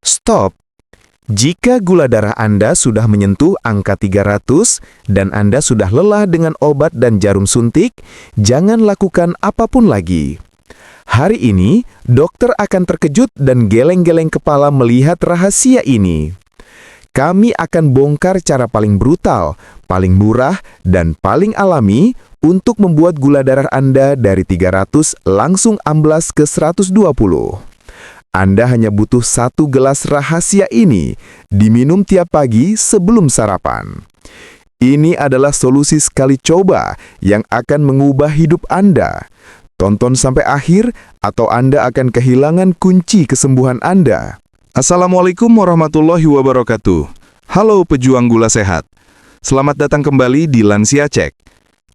Stop! Jika gula darah Anda sudah menyentuh angka 300 dan Anda sudah lelah dengan obat dan jarum suntik, jangan lakukan apapun lagi. Hari ini, dokter akan terkejut dan geleng-geleng kepala melihat rahasia ini. Kami akan bongkar cara paling brutal, paling murah, dan paling alami untuk membuat gula darah Anda dari 300 langsung amblas ke 120. Anda hanya butuh 1 gelas rahasia ini, diminum tiap pagi sebelum sarapan. Ini adalah solusi sekali coba yang akan mengubah hidup Anda. Tonton sampai akhir atau Anda akan kehilangan kunci kesembuhan Anda. Assalamualaikum warahmatullahi wabarakatuh. Halo pejuang gula sehat. Selamat datang kembali di Lansia Cek.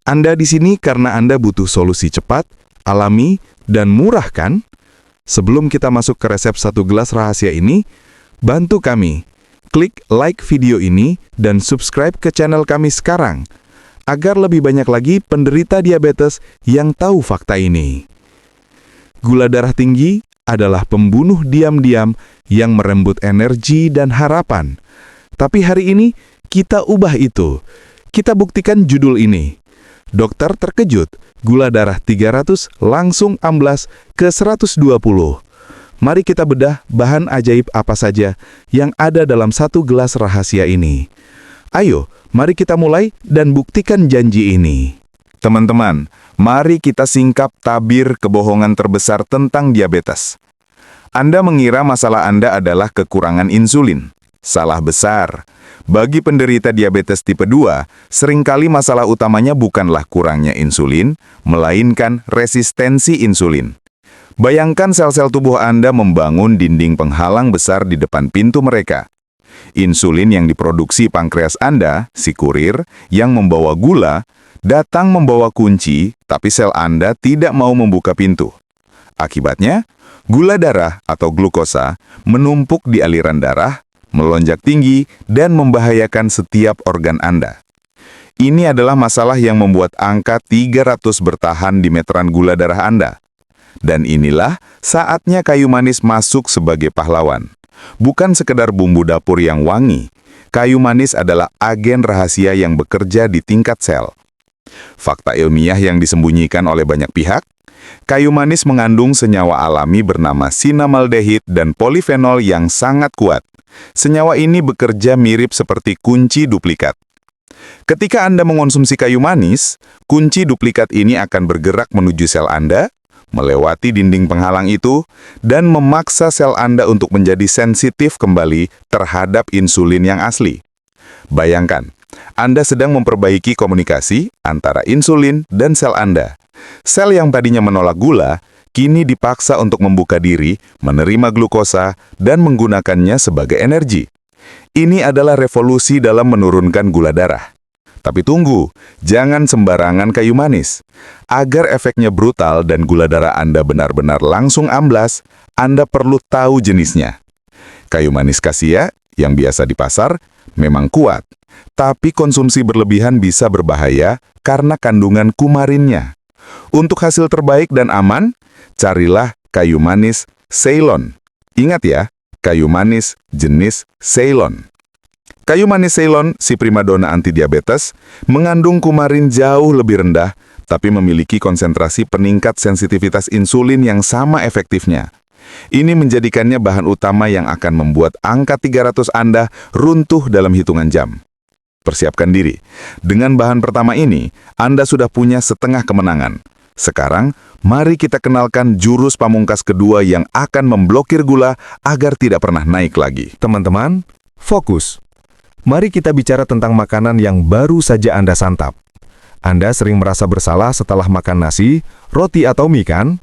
Anda di sini karena Anda butuh solusi cepat, alami, dan murah kan? Sebelum kita masuk ke resep 1 gelas rahasia ini, bantu kami. Klik like video ini dan subscribe ke channel kami sekarang, agar lebih banyak lagi penderita diabetes yang tahu fakta ini. Gula darah tinggi adalah pembunuh diam-diam yang merenggut energi dan harapan. Tapi hari ini, kita ubah itu. Kita buktikan judul ini. Dokter terkejut, gula darah 300 langsung amblas ke 120. Mari kita bedah bahan ajaib apa saja yang ada dalam 1 gelas rahasia ini. Ayo, mari kita mulai dan buktikan janji ini. Teman-teman, mari kita singkap tabir kebohongan terbesar tentang diabetes. Anda mengira masalah Anda adalah kekurangan insulin. Salah besar. Bagi penderita diabetes tipe 2, seringkali masalah utamanya bukanlah kurangnya insulin, melainkan resistensi insulin. Bayangkan sel-sel tubuh Anda membangun dinding penghalang besar di depan pintu mereka. Insulin yang diproduksi pankreas Anda, si kurir, yang membawa gula, datang membawa kunci, tapi sel Anda tidak mau membuka pintu. Akibatnya, gula darah atau glukosa menumpuk di aliran darah, melonjak tinggi, dan membahayakan setiap organ Anda. Ini adalah masalah yang membuat angka 300 bertahan di meteran gula darah Anda. Dan inilah saatnya kayu manis masuk sebagai pahlawan. Bukan sekedar bumbu dapur yang wangi, kayu manis adalah agen rahasia yang bekerja di tingkat sel. Fakta ilmiah yang disembunyikan oleh banyak pihak, kayu manis mengandung senyawa alami bernama sinamaldehid dan polifenol yang sangat kuat. Senyawa ini bekerja mirip seperti kunci duplikat. Ketika Anda mengonsumsi kayu manis, kunci duplikat ini akan bergerak menuju sel Anda, melewati dinding penghalang itu, dan memaksa sel Anda untuk menjadi sensitif kembali terhadap insulin yang asli. Bayangkan, Anda sedang memperbaiki komunikasi antara insulin dan sel Anda. Sel yang tadinya menolak gula, kini dipaksa untuk membuka diri, menerima glukosa, dan menggunakannya sebagai energi. Ini adalah revolusi dalam menurunkan gula darah. Tapi tunggu, jangan sembarangan kayu manis. Agar efeknya brutal dan gula darah Anda benar-benar langsung amblas, Anda perlu tahu jenisnya. Kayu manis kasia, yang biasa di pasar, memang kuat. Tapi konsumsi berlebihan bisa berbahaya karena kandungan kumarinnya. Untuk hasil terbaik dan aman, carilah kayu manis Ceylon. Ingat ya, kayu manis jenis Ceylon. Kayu manis Ceylon, si primadona antidiabetes, mengandung kumarin jauh lebih rendah, tapi memiliki konsentrasi peningkat sensitivitas insulin yang sama efektifnya. Ini menjadikannya bahan utama yang akan membuat angka 300 Anda runtuh dalam hitungan jam. Persiapkan diri. Dengan bahan pertama ini, Anda sudah punya setengah kemenangan. Sekarang, mari kita kenalkan jurus pamungkas kedua yang akan memblokir gula agar tidak pernah naik lagi. Teman-teman, fokus. Mari kita bicara tentang makanan yang baru saja Anda santap. Anda sering merasa bersalah setelah makan nasi, roti atau mie kan?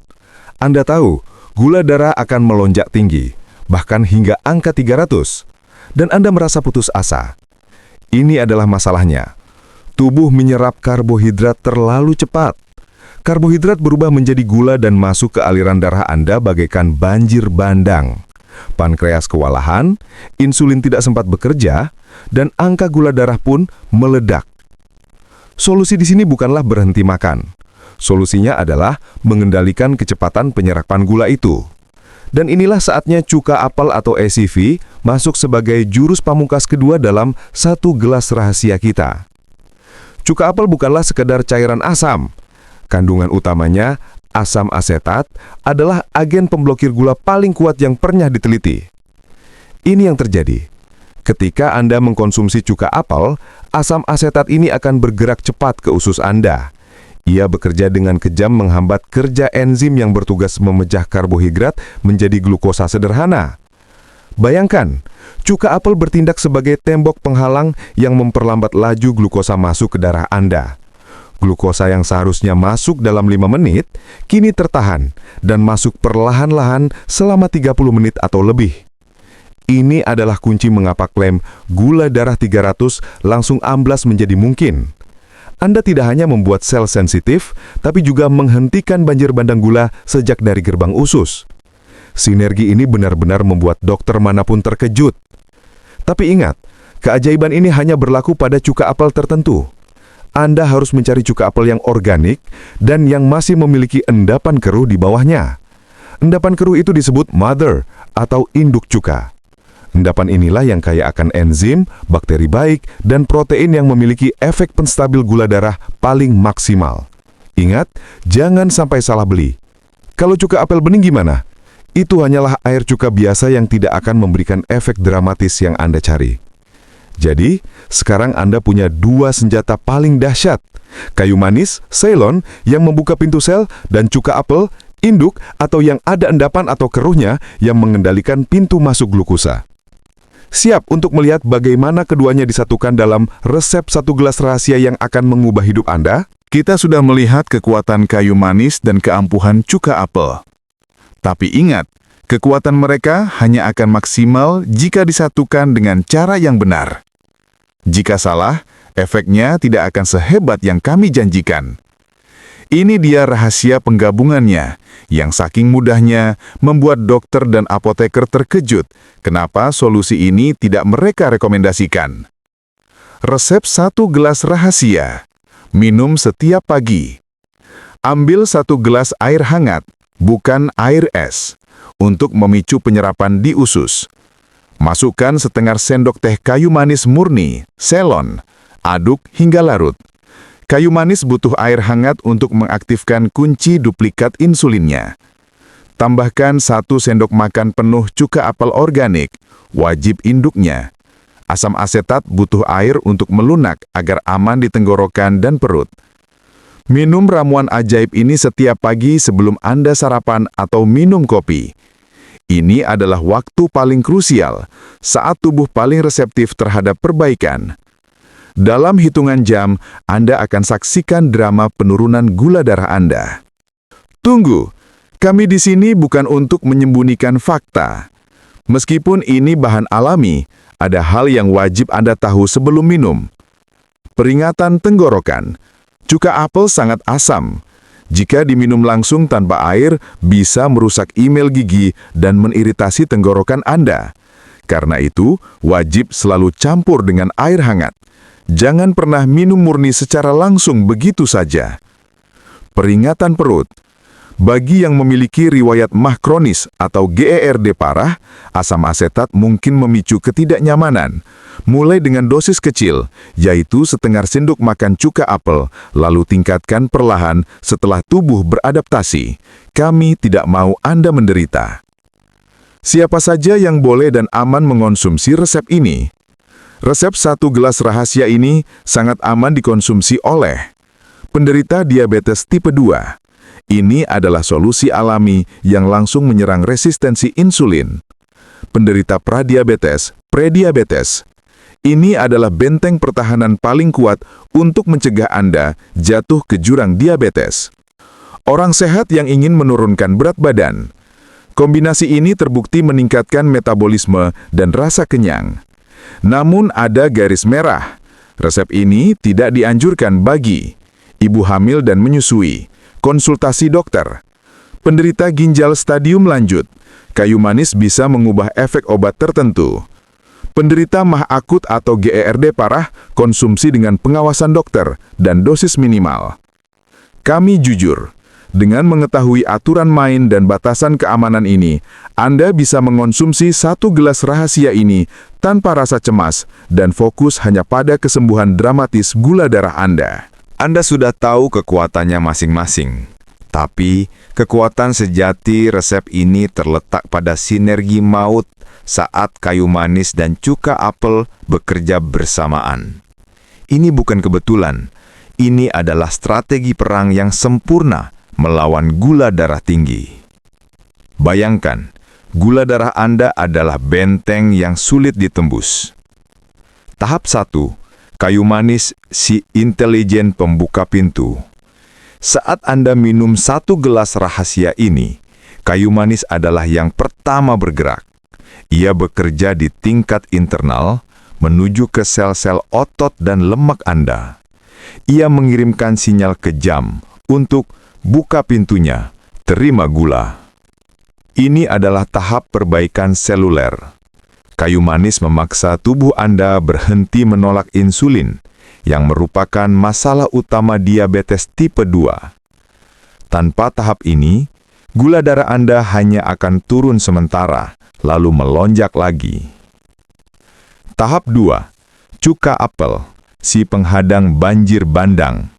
Anda tahu, gula darah akan melonjak tinggi, bahkan hingga angka 300. Dan Anda merasa putus asa. Ini adalah masalahnya. Tubuh menyerap karbohidrat terlalu cepat. Karbohidrat berubah menjadi gula dan masuk ke aliran darah Anda bagaikan banjir bandang. Pankreas kewalahan, insulin tidak sempat bekerja, dan angka gula darah pun meledak. Solusi di sini bukanlah berhenti makan. Solusinya adalah mengendalikan kecepatan penyerapan gula itu. Dan inilah saatnya cuka apel atau ACV masuk sebagai jurus pamungkas kedua dalam satu gelas rahasia kita. Cuka apel bukanlah sekedar cairan asam. Kandungan utamanya, asam asetat, adalah agen pemblokir gula paling kuat yang pernah diteliti. Ini yang terjadi. Ketika Anda mengkonsumsi cuka apel, asam asetat ini akan bergerak cepat ke usus Anda. Ia bekerja dengan kejam menghambat kerja enzim yang bertugas memecah karbohidrat menjadi glukosa sederhana. Bayangkan, cuka apel bertindak sebagai tembok penghalang yang memperlambat laju glukosa masuk ke darah Anda. Glukosa yang seharusnya masuk dalam 5 menit, kini tertahan dan masuk perlahan-lahan selama 30 menit atau lebih. Ini adalah kunci mengapa klaim gula darah 300 langsung amblas menjadi mungkin. Anda tidak hanya membuat sel sensitif, tapi juga menghentikan banjir bandang gula sejak dari gerbang usus. Sinergi ini benar-benar membuat dokter manapun terkejut. Tapi ingat, keajaiban ini hanya berlaku pada cuka apel tertentu. Anda harus mencari cuka apel yang organik dan yang masih memiliki endapan keruh di bawahnya. Endapan keruh itu disebut mother atau induk cuka. Endapan inilah yang kaya akan enzim, bakteri baik, dan protein yang memiliki efek penstabil gula darah paling maksimal. Ingat, jangan sampai salah beli. Kalau cuka apel bening gimana? Itu hanyalah air cuka biasa yang tidak akan memberikan efek dramatis yang Anda cari. Jadi, sekarang Anda punya 2 senjata paling dahsyat. Kayu manis, Ceylon, yang membuka pintu sel, dan cuka apel, induk, atau yang ada endapan atau keruhnya yang mengendalikan pintu masuk glukosa. Siap untuk melihat bagaimana keduanya disatukan dalam resep satu gelas rahasia yang akan mengubah hidup Anda? Kita sudah melihat kekuatan kayu manis dan keampuhan cuka apel. Tapi ingat, kekuatan mereka hanya akan maksimal jika disatukan dengan cara yang benar. Jika salah, efeknya tidak akan sehebat yang kami janjikan. Ini dia rahasia penggabungannya, yang saking mudahnya membuat dokter dan apoteker terkejut kenapa solusi ini tidak mereka rekomendasikan. Resep 1 gelas rahasia. Minum setiap pagi. Ambil 1 gelas air hangat, bukan air es, untuk memicu penyerapan di usus. Masukkan setengah sendok teh kayu manis murni, Ceylon. Aduk hingga larut. Kayu manis butuh air hangat untuk mengaktifkan kunci duplikat insulinnya. Tambahkan 1 sendok makan penuh cuka apel organik, wajib induknya. Asam asetat butuh air untuk melunak agar aman di tenggorokan dan perut. Minum ramuan ajaib ini setiap pagi sebelum Anda sarapan atau minum kopi. Ini adalah waktu paling krusial, saat tubuh paling reseptif terhadap perbaikan. Dalam hitungan jam, Anda akan saksikan drama penurunan gula darah Anda. Tunggu, kami di sini bukan untuk menyembunyikan fakta. Meskipun ini bahan alami, ada hal yang wajib Anda tahu sebelum minum. Peringatan tenggorokan. Cuka apel sangat asam. Jika diminum langsung tanpa air, bisa merusak email gigi dan mengiritasi tenggorokan Anda. Karena itu, wajib selalu campur dengan air hangat. Jangan pernah minum murni secara langsung begitu saja. Peringatan perut. Bagi yang memiliki riwayat MAH kronis atau GERD parah, asam asetat mungkin memicu ketidaknyamanan. Mulai dengan dosis kecil, yaitu setengah sendok makan cuka apel, lalu tingkatkan perlahan setelah tubuh beradaptasi. Kami tidak mau Anda menderita. Siapa saja yang boleh dan aman mengonsumsi resep ini? Resep 1 gelas rahasia ini sangat aman dikonsumsi oleh penderita diabetes tipe 2. Ini adalah solusi alami yang langsung menyerang resistensi insulin. Penderita pradiabetes, prediabetes. Ini adalah benteng pertahanan paling kuat untuk mencegah Anda jatuh ke jurang diabetes. Orang sehat yang ingin menurunkan berat badan. Kombinasi ini terbukti meningkatkan metabolisme dan rasa kenyang. Namun ada garis merah. Resep ini tidak dianjurkan bagi ibu hamil dan menyusui, konsultasi dokter, penderita ginjal stadium lanjut. Kayu manis bisa mengubah efek obat tertentu. Penderita MAH akut atau GERD parah, konsumsi dengan pengawasan dokter dan dosis minimal. Kami jujur, Dengan mengetahui aturan main dan batasan keamanan ini, Anda bisa mengonsumsi 1 gelas rahasia ini tanpa rasa cemas dan fokus hanya pada kesembuhan dramatis gula darah Anda. Anda sudah tahu kekuatannya masing-masing. Tapi, kekuatan sejati resep ini terletak pada sinergi maut saat kayu manis dan cuka apel bekerja bersamaan. Ini bukan kebetulan. Ini adalah strategi perang yang sempurna melawan gula darah tinggi. Bayangkan, gula darah Anda adalah benteng yang sulit ditembus. Tahap 1, kayu manis si intelijen pembuka pintu. Saat Anda minum 1 gelas rahasia ini, kayu manis adalah yang pertama bergerak. Ia bekerja di tingkat internal, menuju ke sel-sel otot dan lemak Anda. Ia mengirimkan sinyal kejam untuk buka pintunya, terima gula. Ini adalah tahap perbaikan seluler. Kayu manis memaksa tubuh Anda berhenti menolak insulin, yang merupakan masalah utama diabetes tipe 2. Tanpa tahap ini, gula darah Anda hanya akan turun sementara, lalu melonjak lagi. Tahap 2, cuka apel, si penghadang banjir bandang.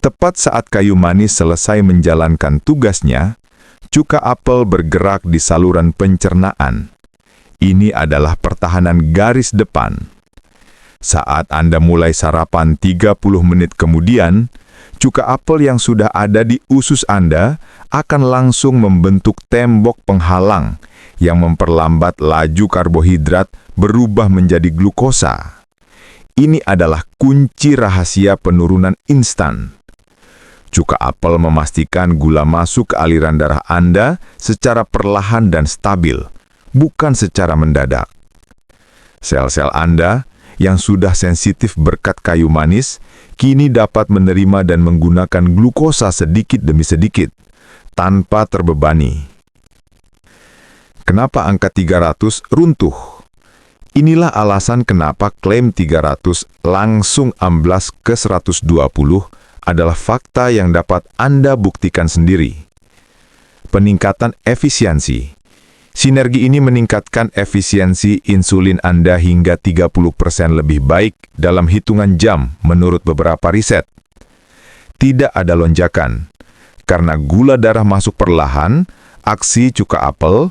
Tepat saat kayu manis selesai menjalankan tugasnya, cuka apel bergerak di saluran pencernaan. Ini adalah pertahanan garis depan. Saat Anda mulai sarapan 30 menit kemudian, cuka apel yang sudah ada di usus Anda akan langsung membentuk tembok penghalang yang memperlambat laju karbohidrat berubah menjadi glukosa. Ini adalah kunci rahasia penurunan instan. Cuka apel memastikan gula masuk ke aliran darah Anda secara perlahan dan stabil, bukan secara mendadak. Sel-sel Anda yang sudah sensitif berkat kayu manis, kini dapat menerima dan menggunakan glukosa sedikit demi sedikit, tanpa terbebani. Kenapa angka 300 runtuh? Inilah alasan kenapa klaim 300 langsung amblas ke 120 adalah fakta yang dapat Anda buktikan sendiri. Peningkatan efisiensi. Sinergi ini meningkatkan efisiensi insulin Anda hingga 30% lebih baik dalam hitungan jam menurut beberapa riset. Tidak ada lonjakan. Karena gula darah masuk perlahan, aksi cuka apel,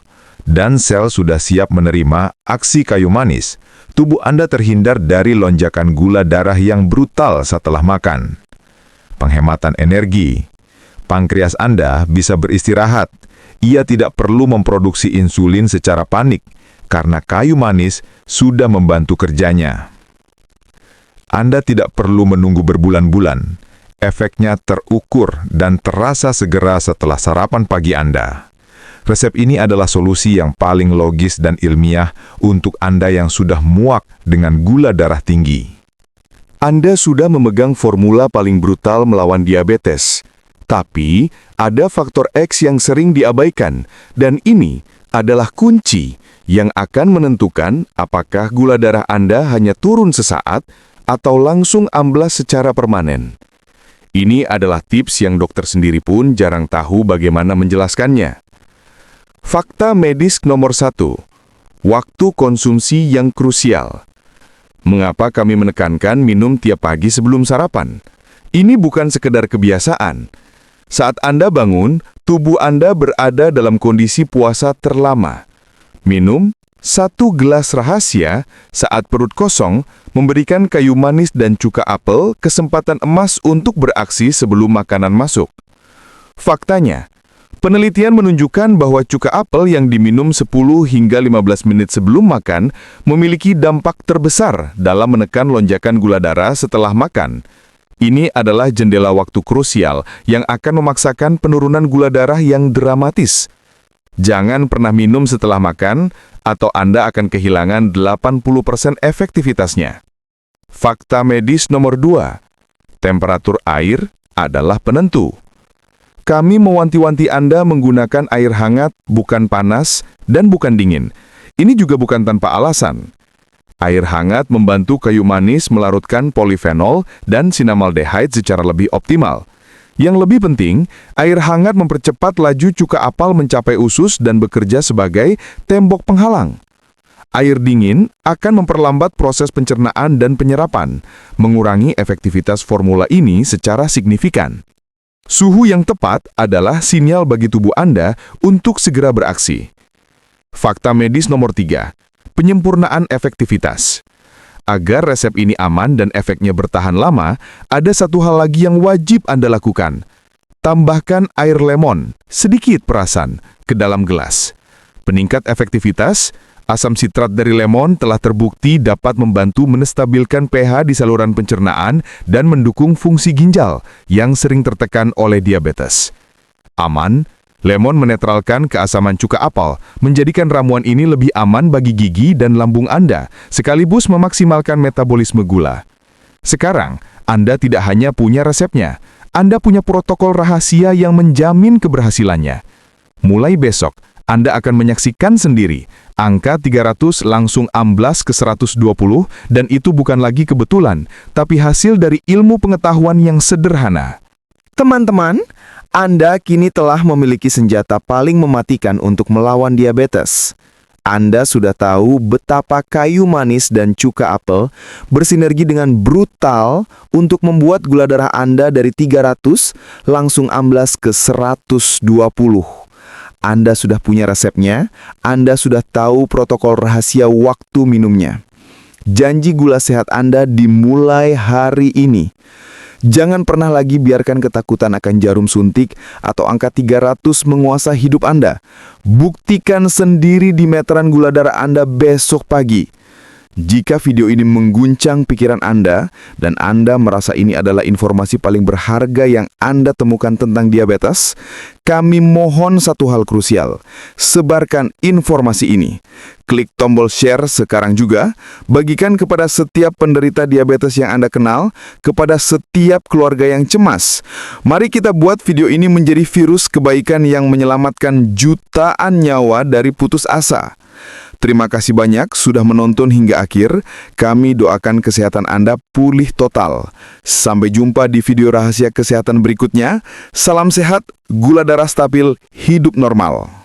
dan sel sudah siap menerima aksi kayu manis, tubuh Anda terhindar dari lonjakan gula darah yang brutal setelah makan. Penghematan energi. Pankreas Anda bisa beristirahat. Ia tidak perlu memproduksi insulin secara panik, karena kayu manis sudah membantu kerjanya. Anda tidak perlu menunggu berbulan-bulan. Efeknya terukur dan terasa segera setelah sarapan pagi Anda. Resep ini adalah solusi yang paling logis dan ilmiah untuk Anda yang sudah muak dengan gula darah tinggi. Anda sudah memegang formula paling brutal melawan diabetes. Tapi, ada faktor X yang sering diabaikan, dan ini adalah kunci yang akan menentukan apakah gula darah Anda hanya turun sesaat atau langsung amblas secara permanen. Ini adalah tips yang dokter sendiri pun jarang tahu bagaimana menjelaskannya. Fakta medis nomor 1. Waktu konsumsi yang krusial. Mengapa kami menekankan minum tiap pagi sebelum sarapan? Ini bukan sekedar kebiasaan. Saat Anda bangun, tubuh Anda berada dalam kondisi puasa terlama. Minum 1 gelas rahasia saat perut kosong memberikan kayu manis dan cuka apel kesempatan emas untuk beraksi sebelum makanan masuk. Faktanya, penelitian menunjukkan bahwa cuka apel yang diminum 10 hingga 15 menit sebelum makan memiliki dampak terbesar dalam menekan lonjakan gula darah setelah makan. Ini adalah jendela waktu krusial yang akan memaksakan penurunan gula darah yang dramatis. Jangan pernah minum setelah makan, atau Anda akan kehilangan 80% efektivitasnya. Fakta medis nomor 2. Temperatur air adalah penentu. Kami mewanti-wanti Anda menggunakan air hangat, bukan panas, dan bukan dingin. Ini juga bukan tanpa alasan. Air hangat membantu kayu manis melarutkan polifenol dan sinamaldehid secara lebih optimal. Yang lebih penting, air hangat mempercepat laju cuka apel mencapai usus dan bekerja sebagai tembok penghalang. Air dingin akan memperlambat proses pencernaan dan penyerapan, mengurangi efektivitas formula ini secara signifikan. Suhu yang tepat adalah sinyal bagi tubuh Anda untuk segera beraksi. Fakta medis nomor 3, penyempurnaan efektivitas. Agar resep ini aman dan efeknya bertahan lama, ada satu hal lagi yang wajib Anda lakukan. Tambahkan air lemon, sedikit perasan, ke dalam gelas. Peningkat efektivitas, asam sitrat dari lemon telah terbukti dapat membantu menstabilkan pH di saluran pencernaan dan mendukung fungsi ginjal yang sering tertekan oleh diabetes. Aman, lemon menetralkan keasaman cuka apel, menjadikan ramuan ini lebih aman bagi gigi dan lambung Anda, sekaligus memaksimalkan metabolisme gula. Sekarang, Anda tidak hanya punya resepnya, Anda punya protokol rahasia yang menjamin keberhasilannya. Mulai besok, Anda akan menyaksikan sendiri, angka 300 langsung amblas ke 120, dan itu bukan lagi kebetulan, tapi hasil dari ilmu pengetahuan yang sederhana. Teman-teman, Anda kini telah memiliki senjata paling mematikan untuk melawan diabetes. Anda sudah tahu betapa kayu manis dan cuka apel bersinergi dengan brutal untuk membuat gula darah Anda dari 300 langsung amblas ke 120. Anda sudah punya resepnya, Anda sudah tahu protokol rahasia waktu minumnya. Janji gula sehat Anda dimulai hari ini. Jangan pernah lagi biarkan ketakutan akan jarum suntik atau angka 300 menguasai hidup Anda. Buktikan sendiri di meteran gula darah Anda besok pagi. Jika video ini mengguncang pikiran Anda dan Anda merasa ini adalah informasi paling berharga yang Anda temukan tentang diabetes, kami mohon satu hal krusial. Sebarkan informasi ini. Klik tombol share sekarang juga, bagikan kepada setiap penderita diabetes yang Anda kenal, kepada setiap keluarga yang cemas. Mari kita buat video ini menjadi virus kebaikan yang menyelamatkan jutaan nyawa dari putus asa. Terima kasih banyak sudah menonton hingga akhir. Kami doakan kesehatan Anda pulih total. Sampai jumpa di video rahasia kesehatan berikutnya. Salam sehat, gula darah stabil, hidup normal.